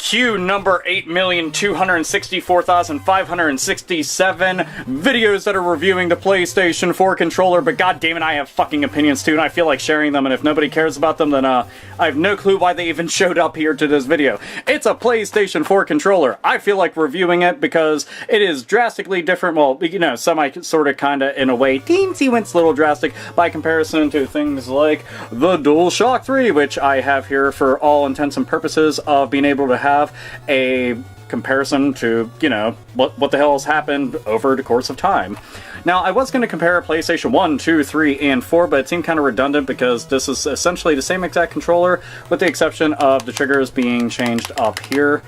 Cue number 8,264,567 videos that are reviewing the PlayStation 4 controller, but god damn it, I have fucking opinions too, and I feel like sharing them, and if nobody cares about them, then I have no clue why they even showed up here to this video. It's a PlayStation 4 controller. I feel like reviewing it because it is drastically different, well, you know, sort of, kinda, in a way, teensy weensy little drastic by comparison to things like the DualShock 3, which I have here for all intents and purposes of being able to have a comparison to, you know, what the hell has happened over the course of time. Now, I was going to compare PlayStation 1, 2, 3, and 4, but it seemed kind of redundant because this is essentially the same exact controller with the exception of the triggers being changed up here.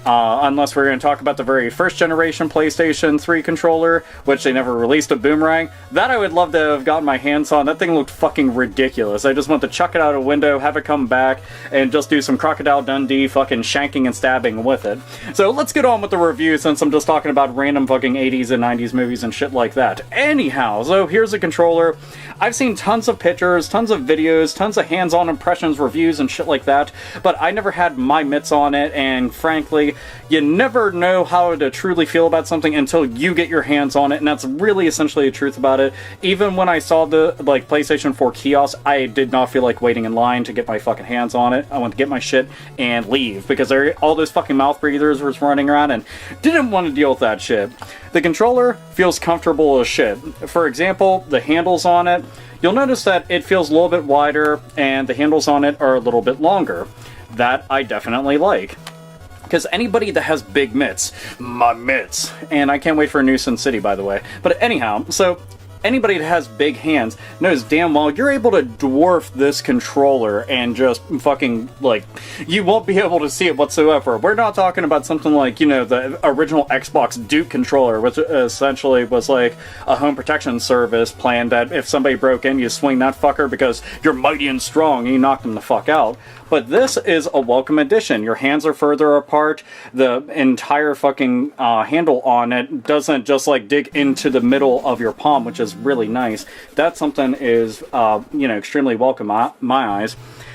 Unless we're going to talk about the very first generation PlayStation 3 controller, which they never released a boomerang. That I would love to have gotten my hands on. That thing looked fucking ridiculous. I just want to chuck it out a window, have it come back, and just do some Crocodile Dundee fucking shanking and stabbing with it. So let's get on with the review since I'm just talking about random fucking 80s and 90s movies and shit like that. Anyhow, so here's a controller. I've seen tons of pictures, tons of videos, tons of hands-on impressions, reviews, and shit like that, but I never had my mitts on it, and frankly, you never know how to truly feel about something until you get your hands on it, and that's really essentially the truth about it. Even when I saw the, like, PlayStation 4 kiosk, I did not feel like waiting in line to get my fucking hands on it. I wanted to get my shit and leave, because all those fucking mouth breathers was running around and didn't want to deal with that shit. The controller feels comfortable as shit. For example, the handles on it, you'll notice that it feels a little bit wider, and the handles on it are a little bit longer. That I definitely like. Because anybody that has big mitts, my mitts, and I can't wait for a new Sin City, by the way. But anyhow, so anybody that has big hands knows damn well you're able to dwarf this controller and just fucking, like, you won't be able to see it whatsoever. We're not talking about something like, you know, the original Xbox Duke controller, which essentially was like a home protection service plan that if somebody broke in, you swing that fucker because you're mighty and strong and you knock them the fuck out. But this is a welcome addition. Your hands are further apart. The entire fucking handle on it doesn't just like dig into the middle of your palm, which is really nice. That something is, you know, extremely welcome in my eyes.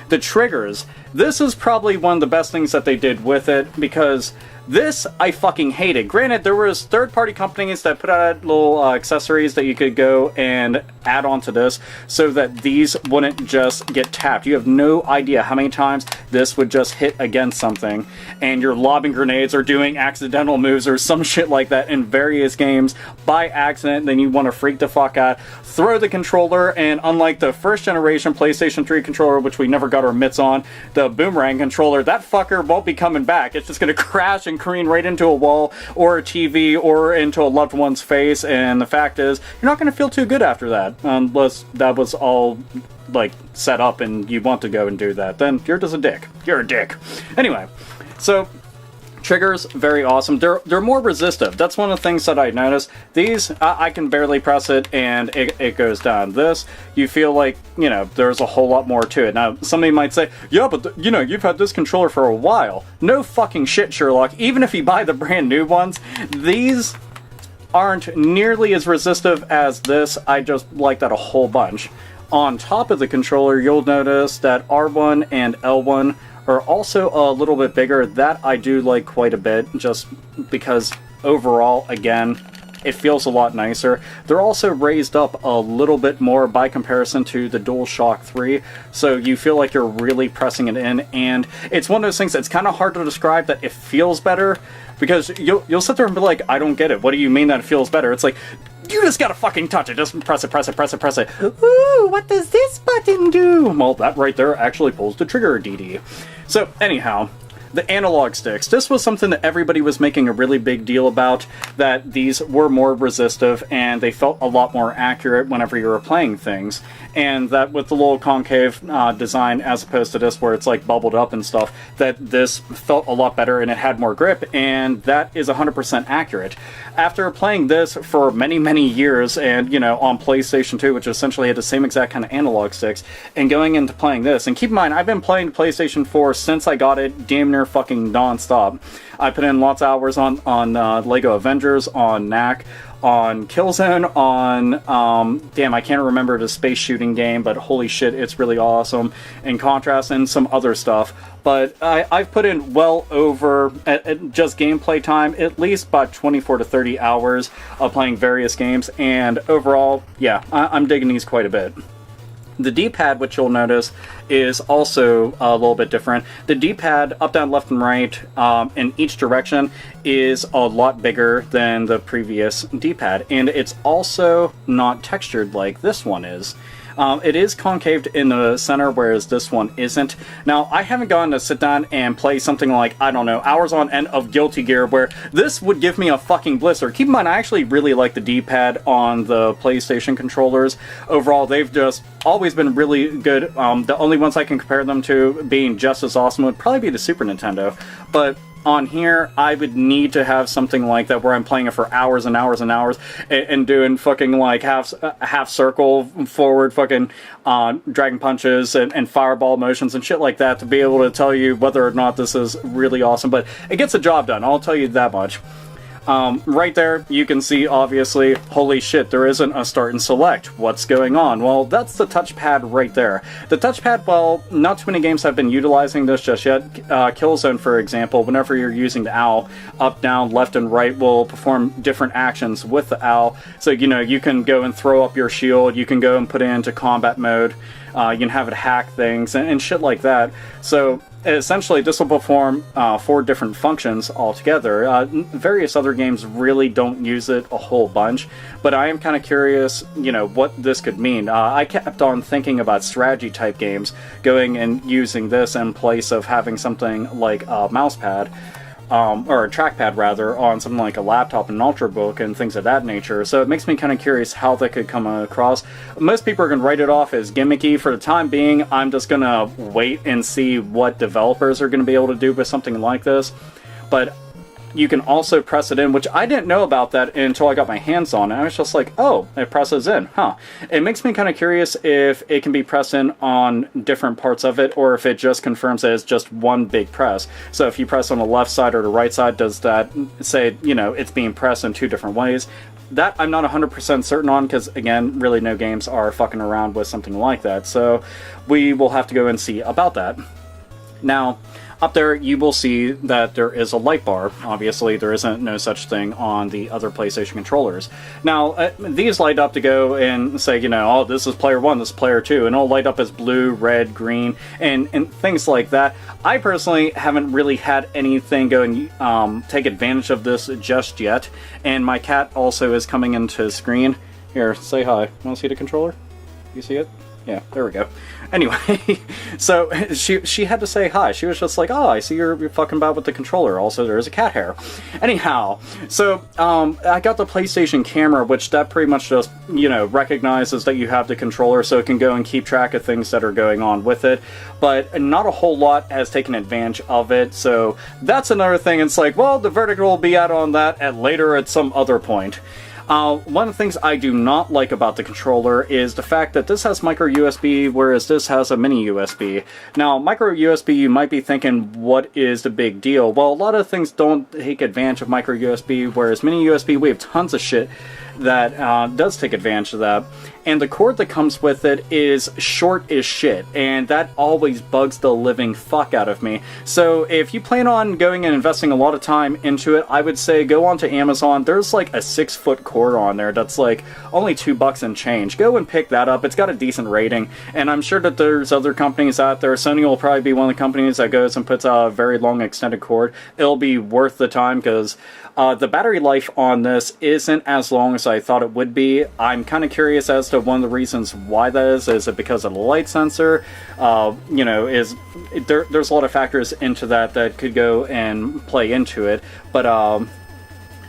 The triggers. This is probably one of the best things that they did with it because this I fucking hated. Granted, there was third-party companies that put out little accessories that you could go and add onto this so that these wouldn't just get tapped. You have no idea how many times this would just hit against something and you're lobbing grenades or doing accidental moves or some shit like that in various games by accident. Then you want to freak the fuck out, throw the controller, and unlike the first generation PlayStation 3 controller, which we never got our mitts on, the boomerang controller, that fucker won't be coming back. It's just going to crash and careen right into a wall or a TV or into a loved one's face, and the fact is, you're not going to feel too good after that, unless that was all, like, set up and you want to go and do that. Then you're just a dick. You're a dick. Anyway, so triggers, very awesome. They're more resistive. That's one of the things that I noticed. These, I can barely press it and it goes down. This, you feel like, you know, there's a whole lot more to it. Now, somebody might say, yeah, but, you know, you've had this controller for a while. No fucking shit, Sherlock. Even if you buy the brand new ones, these aren't nearly as resistive as this. I just like that a whole bunch. On top of the controller, you'll notice that R1 and L1 are also a little bit bigger. That I do like quite a bit, just because overall, again, it feels a lot nicer. They're also raised up a little bit more by comparison to the DualShock 3, so you feel like you're really pressing it in, and it's one of those things that's kind of hard to describe that it feels better, because you'll sit there and be like, I don't get it. What do you mean that it feels better? It's like, you just gotta fucking touch it. Just press it, press it, press it, press it. Ooh, what does this button do? Well, that right there actually pulls the trigger, DD. So, anyhow, the analog sticks. This was something that everybody was making a really big deal about, that these were more resistive and they felt a lot more accurate whenever you were playing things. And that with the little concave design as opposed to this where it's like bubbled up and stuff, that this felt a lot better and it had more grip, and that is 100% accurate. After playing this for many, many years, and, you know, on PlayStation 2, which essentially had the same exact kind of analog sticks, and going into playing this, and keep in mind, I've been playing PlayStation 4 since I got it damn near fucking non-stop. I put in lots of hours on LEGO Avengers, on knack, on Killzone, on, damn, I can't remember the space shooting game, but holy shit, it's really awesome, in Contrast, and some other stuff. But I've put in well over, at just gameplay time, at least about 24 to 30 hours of playing various games, and overall, yeah, I'm digging these quite a bit. The D-pad, which you'll notice, is also a little bit different. The D-pad, up, down, left, and right, in each direction, is a lot bigger than the previous D-pad, and it's also not textured like this one is. It is concaved in the center, whereas this one isn't. Now, I haven't gotten to sit down and play something like, I don't know, hours on end of Guilty Gear, where this would give me a fucking blister. Keep in mind, I actually really like the D-pad on the PlayStation controllers. Overall, they've just always been really good. The only ones I can compare them to being just as awesome would probably be the Super Nintendo. But on here, I would need to have something like that where I'm playing it for hours and hours and hours and doing fucking like half circle forward fucking dragon punches and fireball motions and shit like that to be able to tell you whether or not this is really awesome. But it gets the job done, I'll tell you that much. Right there, you can see, obviously, holy shit, there isn't a start and select. What's going on? Well, that's the touchpad right there. The touchpad, well, not too many games have been utilizing this just yet. Killzone, for example, whenever you're using the owl, up, down, left, and right will perform different actions with the owl. So, you know, you can go and throw up your shield, you can go and put it into combat mode, you can have it hack things, and shit like that. So, essentially, this will perform 4 different functions altogether. Various other games really don't use it a whole bunch, but I am kind of curious, you know, what this could mean. I kept on thinking about strategy-type games, going and using this in place of having something like a mousepad, or a trackpad rather, on something like a laptop and an Ultrabook and things of that nature. So it makes me kind of curious how that could come across. Most people are going to write it off as gimmicky. For the time being, I'm just going to wait and see what developers are going to be able to do with something like this. But you can also press it in, which I didn't know about that until I got my hands on it. I was just like, oh, it presses in, huh. It makes me kind of curious if it can be pressed in on different parts of it, or if it just confirms that it's just one big press. So if you press on the left side or the right side, does that say, you know, it's being pressed in 2 different ways? That I'm not 100% certain on, because, again, really no games are fucking around with something like that. So we will have to go and see about that. Now, up there, you will see that there is a light bar. Obviously, there isn't no such thing on the other PlayStation controllers. Now, these light up to go and say, you know, oh, this is player 1, this is player 2, and it'll light up as blue, red, green, and things like that. I personally haven't really had anything go and take advantage of this just yet, and my cat also is coming into the screen. Here, say hi. Want to see the controller? You see it? Yeah, there we go. Anyway, so she had to say hi. She was just like, oh, I see you're fucking about with the controller. Also, there is a cat hair. Anyhow, so I got the PlayStation camera, which that pretty much just, you know, recognizes that you have the controller, so it can go and keep track of things that are going on with it. But not a whole lot has taken advantage of it, so that's another thing. It's like, well, the verdict will be out on that at some other point. One of the things I do not like about the controller is the fact that this has micro USB, whereas this has a mini USB. Now, micro USB, you might be thinking, what is the big deal? Well, a lot of things don't take advantage of micro USB, whereas mini USB, we have tons of shit that does take advantage of that. And the cord that comes with it is short as shit, and that always bugs the living fuck out of me. So if you plan on going and investing a lot of time into it, I would say go onto Amazon. There's like a 6-foot cord on there that's like only $2 and change. Go and pick that up. It's got a decent rating, and I'm sure that there's other companies out there. Sony will probably be one of the companies that goes and puts a very long extended cord. It'll be worth the time, because the battery life on this isn't as long as I thought it would be. I'm kind of curious as to one of the reasons why that is. Is it because of the light sensor? You know, there's a lot of factors into that could go and play into it. But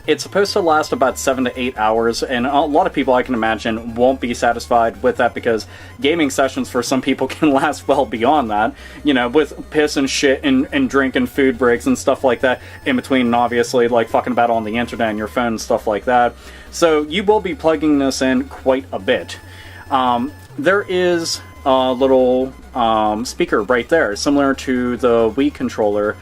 it's supposed to last about 7 to 8 hours, and a lot of people, I can imagine, won't be satisfied with that, because gaming sessions for some people can last well beyond that, you know, with piss and shit and drink and food breaks and stuff like that in between, and obviously like fucking about on the internet and your phone and stuff like that. So you will be plugging this in quite a bit. There is a little speaker right there, similar to the Wii controller,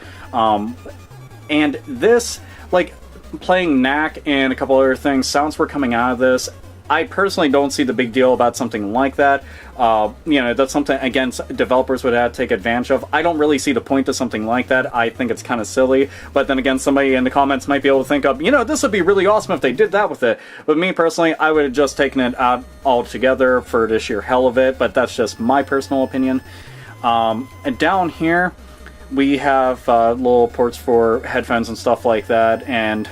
and this, like, playing Knack and a couple other things, sounds were coming out of this. I personally don't see the big deal about something like that. You know, that's something, again, developers would have to take advantage of. I don't really see the point to something like that. I think it's kind of silly. But then again, somebody in the comments might be able to think of, you know, this would be really awesome if they did that with it. But me personally, I would have just taken it out altogether for the sheer hell of it. But that's just my personal opinion. And down here, we have little ports for headphones and stuff like that, and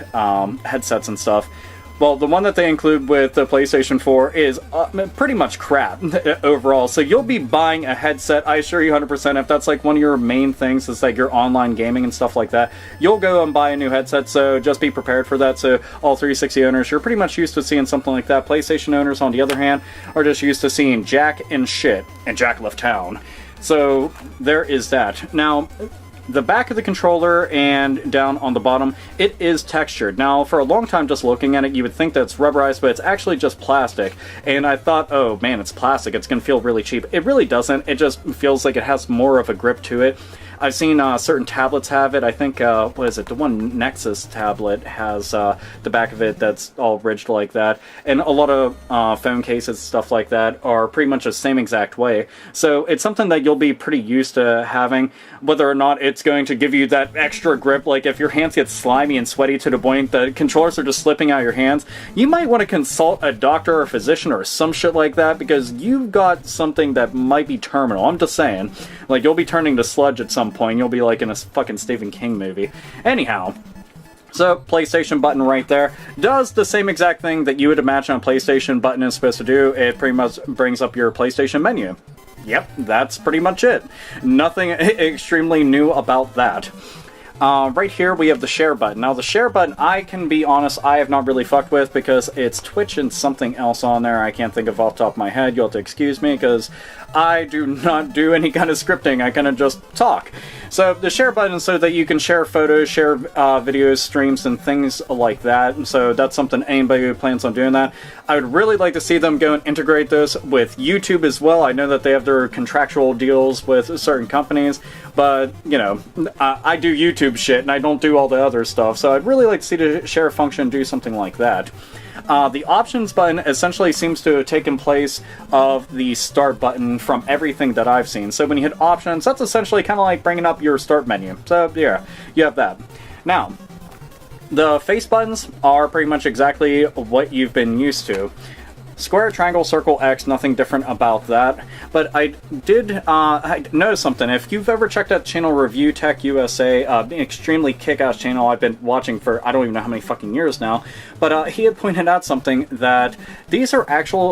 headsets and stuff. Well, the one that they include with the PlayStation 4 is pretty much crap overall. So you'll be buying a headset, I assure you 100%, if that's like one of your main things, is like your online gaming and stuff like that. You'll go and buy a new headset, so just be prepared for that. So all 360 owners, you're pretty much used to seeing something like that. PlayStation owners, on the other hand, are just used to seeing Jack and shit, and Jack left town. So there is that. Now, the back of the controller and down on the bottom, it is textured. Now, for a long time just looking at it, you would think that it's rubberized, but it's actually just plastic. And I thought, oh man, it's plastic, it's going to feel really cheap. It really doesn't. It just feels like it has more of a grip to it. I've seen certain tablets have it. I think, what is it? The one Nexus tablet has the back of it that's all ridged like that. And a lot of phone cases, stuff like that, are pretty much the same exact way. So it's something that you'll be pretty used to having. Whether or not it's going to give you that extra grip, like if your hands get slimy and sweaty to the point the controllers are just slipping out of your hands, you might want to consult a doctor or a physician or some shit like that, because you've got something that might be terminal. I'm just saying. Like, you'll be turning to sludge at some point. You'll be like in a fucking Stephen King movie. Anyhow, so PlayStation button right there does the same exact thing that you would imagine a PlayStation button is supposed to do. It pretty much brings up your PlayStation menu. Yep, that's pretty much it. Nothing extremely new about that. Right here we have the share button. Now the share button, I can be honest, I have not really fucked with, because it's Twitch and something else on there I can't think of off the top of my head. You'll have to excuse me, because I do not do any kind of scripting. I kind of just talk. So the share button is so that you can share photos, share videos, streams, and things like that. So that's something anybody who plans on doing that. I would really like to see them go and integrate this with YouTube as well. I know that they have their contractual deals with certain companies, but, you know, I do YouTube shit and I don't do all the other stuff. So I'd really like to see the share function do something like that. The options button essentially seems to have taken place of the start button from everything that I've seen. So when you hit options, that's essentially kind of like bringing up your start menu. So yeah, you have that. Now, the face buttons are pretty much exactly what you've been used to. Square, triangle, circle, X, nothing different about that. But I did notice something. If you've ever checked out channel Review Tech USA, an extremely kick-ass channel I've been watching for I don't even know how many fucking years now, but he had pointed out something that these are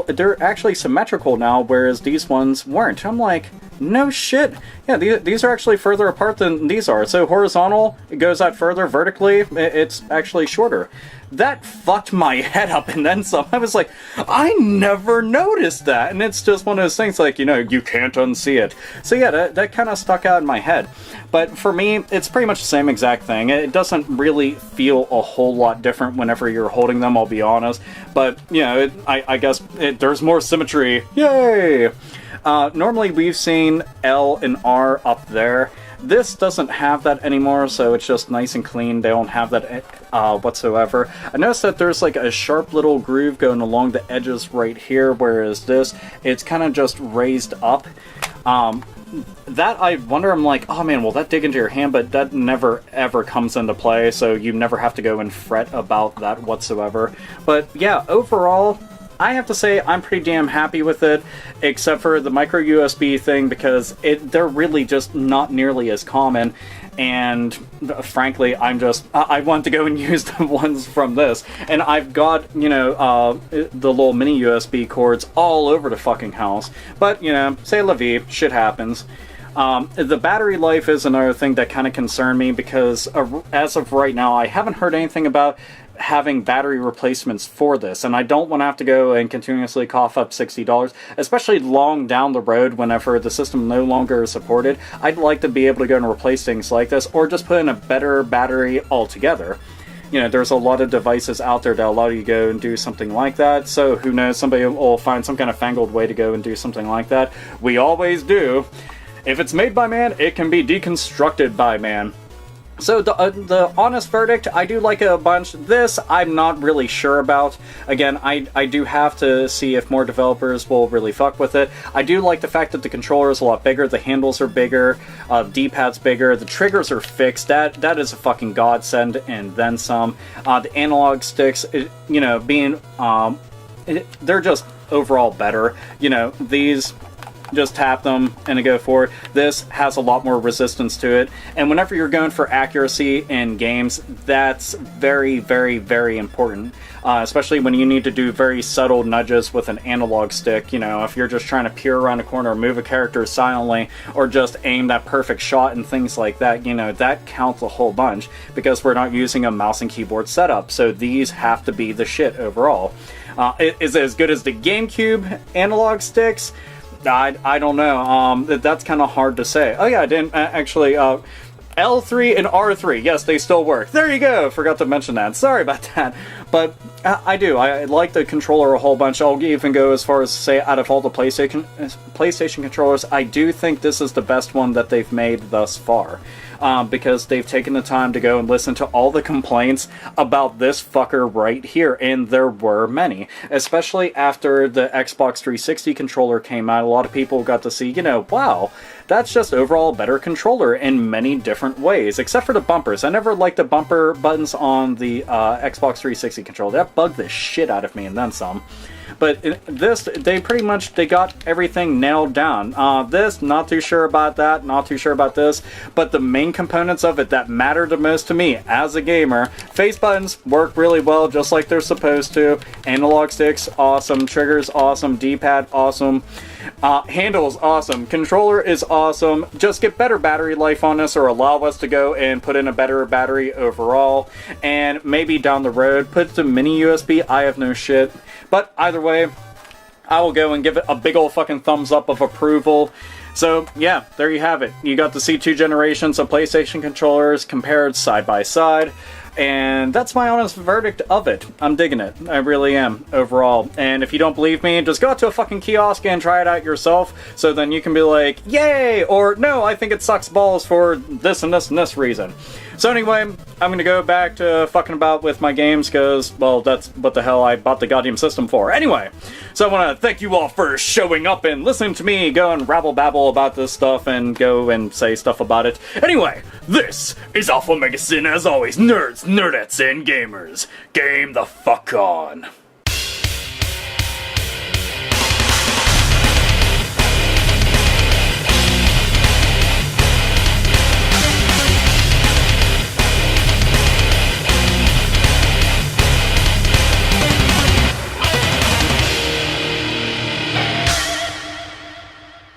they're actually symmetrical now, whereas these ones weren't. I'm like, no shit. Yeah, these are actually further apart than these are. So horizontal, it goes out further. Vertically, it's actually shorter. That fucked my head up and then some. I was like, I never noticed that. And it's just one of those things like, you know, you can't unsee it. So yeah, that kind of stuck out in my head. But for me, it's pretty much the same exact thing. It doesn't really feel a whole lot different whenever you're holding them, I'll be honest. But, you know, I guess there's more symmetry. Yay! Normally we've seen L and R up there. This doesn't have that anymore, so it's just nice and clean. They don't have that whatsoever. I noticed that there's like a sharp little groove going along the edges right here, whereas this, it's kind of just raised up. That I wonder, I'm like, oh man, will that dig into your hand? But that never ever comes into play, so you never have to go and fret about that whatsoever. But yeah, overall, I have to say I'm pretty damn happy with it, except for the micro USB thing, because they're really just not nearly as common, and frankly, I want to go and use the ones from this, and I've got, you know, the little mini USB cords all over the fucking house, but, you know, c'est la vie, shit happens. The battery life is another thing that kind of concerned me, because as of right now, I haven't heard anything about having battery replacements for this, and I don't want to have to go and continuously cough up $60, especially long down the road whenever the system no longer is supported. I'd like to be able to go and replace things like this, or just put in a better battery altogether. You know, there's a lot of devices out there that allow you to go and do something like that, so who knows, somebody will find some kind of fangled way to go and do something like that. We always do. If it's made by man, it can be deconstructed by man. So the honest verdict, I do like it a bunch. This, I'm not really sure about. Again, I do have to see if more developers will really fuck with it. I do like the fact that the controller is a lot bigger, the handles are bigger, D-pad's bigger, the triggers are fixed. That is a fucking godsend, and then some. The analog sticks, you know, being, they're just overall better. You know, these... just tap them and go forward. This has a lot more resistance to it, and whenever you're going for accuracy in games, that's very, very, very important, especially when you need to do very subtle nudges with an analog stick. You know, if you're just trying to peer around a corner, move a character silently, or just aim that perfect shot and things like that, you know, that counts a whole bunch, because we're not using a mouse and keyboard setup, so these have to be the shit overall. Is it as good as the GameCube analog sticks? I don't know. That's kind of hard to say. Oh yeah, I didn't actually. L3 and R3, yes, they still work. There you go. Forgot to mention that. Sorry about that. But I do. I like the controller a whole bunch. I'll even go as far as to say, out of all the PlayStation controllers, I do think this is the best one that they've made thus far. Because they've taken the time to go and listen to all the complaints about this fucker right here, and there were many. Especially after the Xbox 360 controller came out, a lot of people got to see, you know, wow, that's just overall a better controller in many different ways, except for the bumpers. I never liked the bumper buttons on the Xbox 360 controller. That bugged the shit out of me, and then some. But this, they pretty much, they got everything nailed down. This, not too sure about that, not too sure about this, but the main components of it that matter the most to me as a gamer, face buttons work really well, just like they're supposed to. Analog sticks, awesome. Triggers, awesome. D-pad, awesome. Handles, awesome. Controller is awesome. Just get better battery life on this, or allow us to go and put in a better battery overall. And maybe down the road, put the mini USB. I have no shit. But either way, I will go and give it a big old fucking thumbs up of approval. So yeah, there you have it. You got to see two generations of PlayStation controllers compared side by side. And that's my honest verdict of it. I'm digging it. I really am, overall. And if you don't believe me, just go out to a fucking kiosk and try it out yourself, so then you can be like, yay! Or, no, I think it sucks balls for this and this and this reason. So anyway, I'm gonna go back to fucking about with my games, because, well, that's what the hell I bought the goddamn system for. Anyway, so I want to thank you all for showing up and listening to me go and rabble-babble about this stuff and go and say stuff about it. Anyway, this is Alpha Megasin, as always, nerds, nerdettes, and gamers. Game the fuck on.